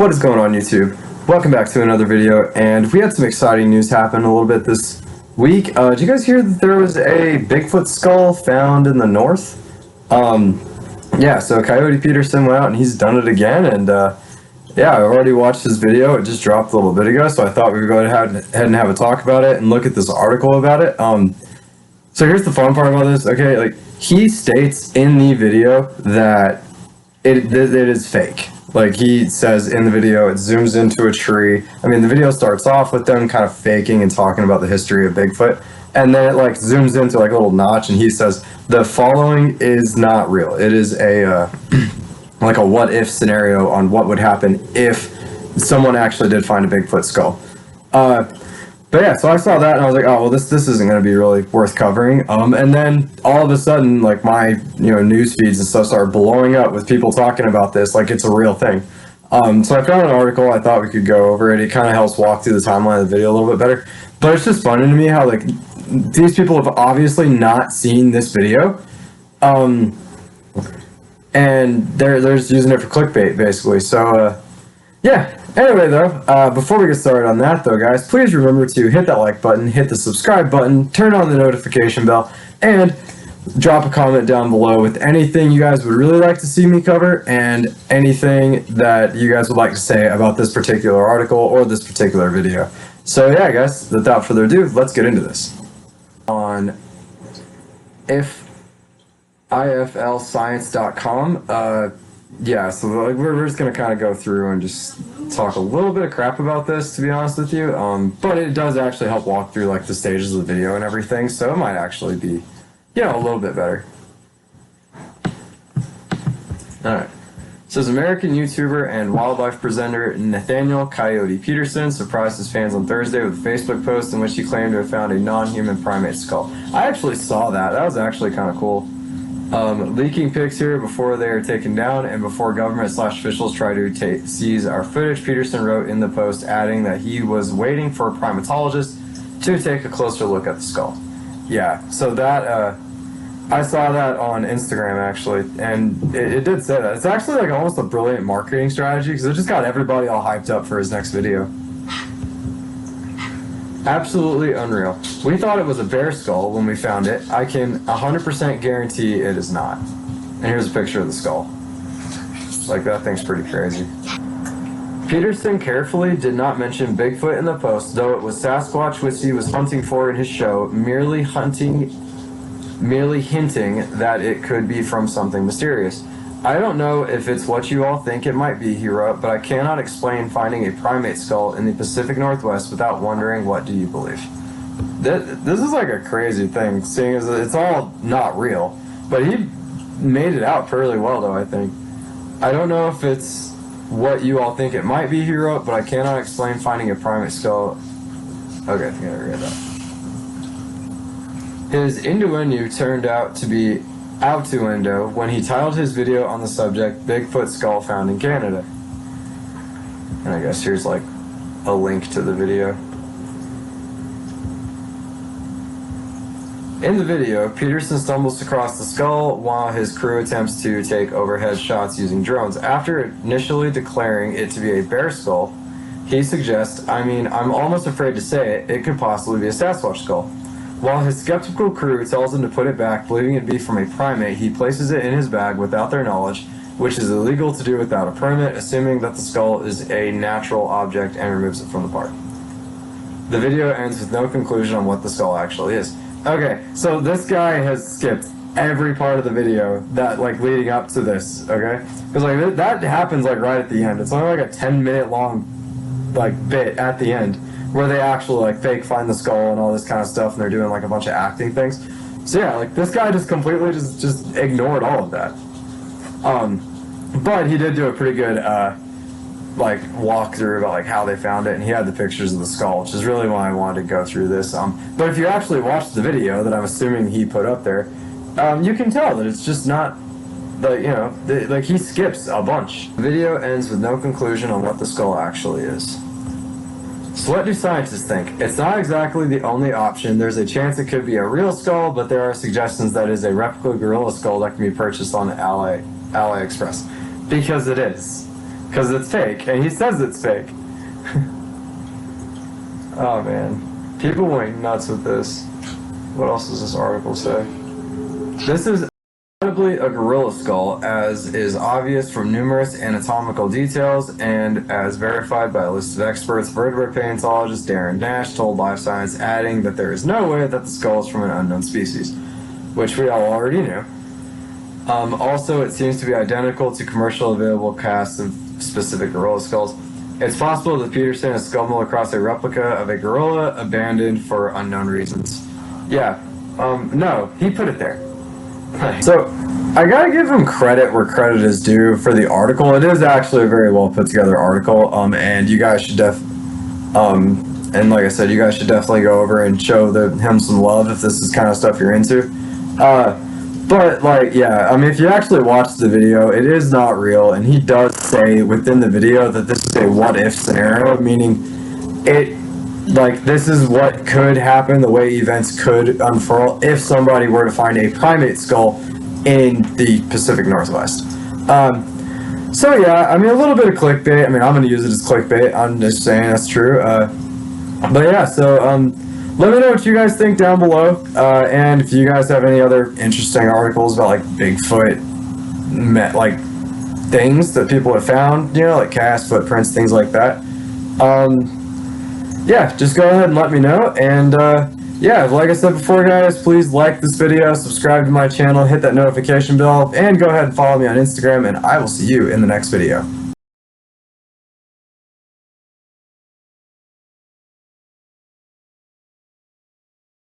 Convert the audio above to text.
What is going on, YouTube? Welcome back to another video, and we had some exciting news happen a little bit this week. Did you guys hear that there was a Bigfoot skull found in the north? Yeah, so Coyote Peterson went out and he's done it again, and yeah, I already watched his video. It just dropped a little bit ago, so I thought we would go ahead and have a talk about it and look at this article about it. So here's the fun part about this, okay? Like, he states in the video that it is fake. Like, he says in the video, it zooms into a tree. I mean, the video starts off with them kind of faking and talking about the history of Bigfoot, and then it like zooms into like a little notch, and he says the following is not real. It is a like a what if scenario on what would happen if someone actually did find a Bigfoot skull. But yeah, so I saw that and I was like, oh well, this isn't going to be really worth covering. And then all of a sudden, like my news feeds and stuff started blowing up with people talking about this like it's a real thing. So I found an article I thought we could go over it. It kind of helps walk through the timeline of the video a little bit better. But it's just funny to me how like these people have obviously not seen this video, and they're just using it for clickbait basically. So yeah. Anyway, though, before we get started on that, though, guys, please remember to hit that like button, hit the subscribe button, turn on the notification bell, and drop a comment down below with anything you guys would really like to see me cover and anything that you guys would like to say about this particular article or this particular video. So, yeah, guys, without further ado, let's get into this. On iflscience.com, yeah, so like, we're just going to kind of go through and just talk a little bit of crap about this, to be honest with you, but it does actually help walk through like the stages of the video and everything, so it might actually be, a little bit better. Alright, it says American YouTuber and wildlife presenter Nathaniel Coyote Peterson surprised his fans on Thursday with a Facebook post in which he claimed to have found a non-human primate skull. I actually saw that. That was actually kind of cool. Leaking pics here before they are taken down and before government/officials try to seize our footage, Peterson wrote in the post, adding that he was waiting for a primatologist to take a closer look at the skull. Yeah, so that, I saw that on Instagram, actually, and it did say that. It's actually like almost a brilliant marketing strategy because it just got everybody all hyped up for his next video. Absolutely unreal. We thought it was a bear skull when we found it. I can 100% guarantee it is not. And here's a picture of the skull. Like, that thing's pretty crazy. Peterson carefully did not mention Bigfoot in the post, though it was Sasquatch which he was hunting for in his show, merely hinting that it could be from something mysterious. I don't know if it's what you all think it might be, he wrote, but I cannot explain finding a primate skull in the Pacific Northwest without wondering what do you believe. This is like a crazy thing, seeing as it's all not real, but he made it out fairly well, though, I think. I don't know if it's what you all think it might be, he wrote, but I cannot explain finding a primate skull. Okay, I think I read that. His innuendo turned out to be outnuendo when he titled his video on the subject, Bigfoot Skull Found in Canada. And I guess here's like a link to the video. In the video, Peterson stumbles across the skull while his crew attempts to take overhead shots using drones. After initially declaring it to be a bear skull, he suggests, I'm almost afraid to say it, it could possibly be a Sasquatch skull. While his skeptical crew tells him to put it back, believing it to be from a primate, he places it in his bag without their knowledge, which is illegal to do without a permit, assuming that the skull is a natural object, and removes it from the park. The video ends with no conclusion on what the skull actually is. Okay, so this guy has skipped every part of the video that, like, leading up to this, okay? Because, like, that happens, like, right at the end. It's only, like, a 10-minute long, like, bit at the end, where they actually like fake find the skull and all this kind of stuff, and they're doing like a bunch of acting things. So yeah, like this guy just completely just ignored all of that. But he did do a pretty good like walkthrough about like how they found it, and he had the pictures of the skull, which is really why I wanted to go through this. But if you actually watch the video that I'm assuming he put up there, you can tell that it's just not like he skips a bunch. The video ends with no conclusion on what the skull actually is. So what do scientists think? It's not exactly the only option. There's a chance it could be a real skull, but there are suggestions that it is a replica gorilla skull that can be purchased on AliExpress. Because it is. because it's fake, and he says it's fake. Oh man, people went nuts with this. What else does this article say? This is undoubtedly a gorilla skull, as is obvious from numerous anatomical details and as verified by a list of experts. Vertebrate paleontologist Darren Nash told Life Science, adding that there is no way that the skull is from an unknown species, which we all already knew. Also, it seems to be identical to commercially available casts of specific gorilla skulls. It's possible that Peterson has stumbled across a replica of a gorilla abandoned for unknown reasons. Yeah, no, he put it there. So, I gotta give him credit where credit is due for the article. It is actually a very well put together article, and you guys should and like I said, you guys should definitely go over and show him some love if this is kind of stuff you're into. But, like, yeah, I mean, if you actually watch the video, it is not real, and he does say within the video that this is a what-if scenario, meaning this is what could happen, the way events could unfurl if somebody were to find a primate skull in the Pacific Northwest. So, yeah, I mean, a little bit of clickbait. I mean, I'm going to use it as clickbait. I'm just saying that's true. But, yeah, so, let me know what you guys think down below, and if you guys have any other interesting articles about, like, Bigfoot, like, things that people have found, you know, like cast footprints, things like that. Yeah, just go ahead and let me know, and, yeah, like I said before, guys, please like this video, subscribe to my channel, hit that notification bell, and go ahead and follow me on Instagram, and I will see you in the next video.